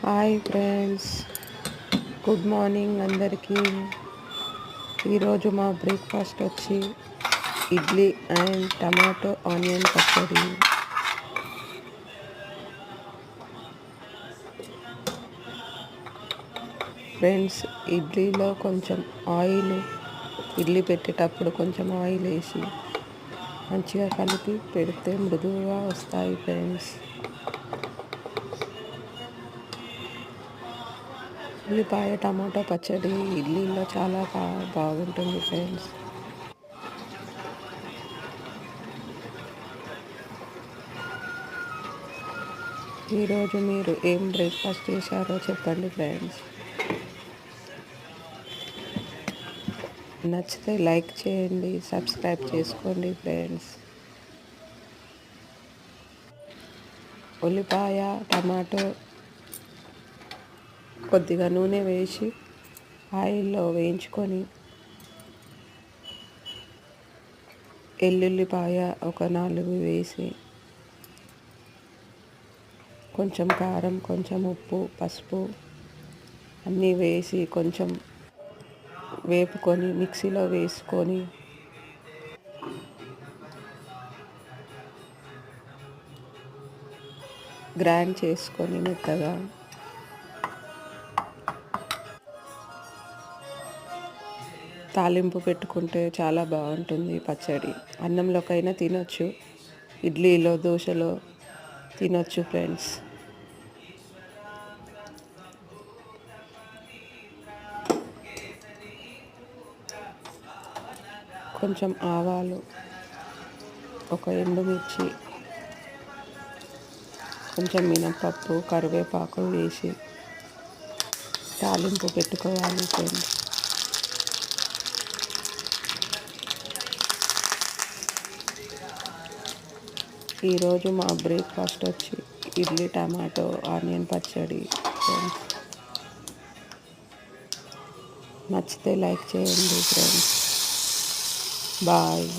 Hi friends, good morning అందరికీ. ఈరోజు మా బ్రేక్ఫాస్ట్ వచ్చి ఇడ్లీ అండ్ టమాటో ఆనియన్ పచ్చడి. ఫ్రెండ్స్, ఇడ్లీలో కొంచెం ఆయిల్, ఇడ్లీ పెట్టేటప్పుడు కొంచెం ఆయిల్ వేసి మంచిగా కలిపి పెడితే మృదువుగా వస్తాయి ఫ్రెండ్స్. ఉల్లిపాయ టమాటో పచ్చడి ఇడ్లీలో చాలా బాగుంటుంది ఫ్రెండ్స్. ఈరోజు మీరు ఏం బ్రేక్ఫాస్ట్ చేశారో చెప్పండి ఫ్రెండ్స్. నచ్చితే లైక్ చేయండి, సబ్స్క్రైబ్ చేసుకోండి ఫ్రెండ్స్. ఉల్లిపాయ టమాటో కొద్దిగా నూనె వేసి ఆయిల్లో వేయించుకొని ఎల్లుల్లిపాయ ఒక 4 వేసి కొంచెం కారం, కొంచెం ఉప్పు, పసుపు అన్నీ వేసి కొంచెం వేపుకొని మిక్సీలో వేసుకొని గ్రైండ్ చేసుకొని మెత్తగా తాలింపు పెట్టుకుంటే చాలా బాగుంటుంది పచ్చడి. అన్నంలోకైనా తినొచ్చు, ఇడ్లీలో దోశలో తినొచ్చు ఫ్రెండ్స్. కొంచెం ఆవాలు, ఒక ఎండుమిర్చి, కొంచెం మినపప్పు, కరివేపాకు వేసి తాలింపు పెట్టుకోవాలి ఫ్రెండ్స్. ఈరోజు మా బ్రేక్ఫాస్ట్ వచ్చి ఇడ్లీ టమాటో ఆనియన్ పచ్చడి ఫ్రెండ్స్. నచ్చితే లైక్ చేయండి ఫ్రెండ్స్. బాయ్.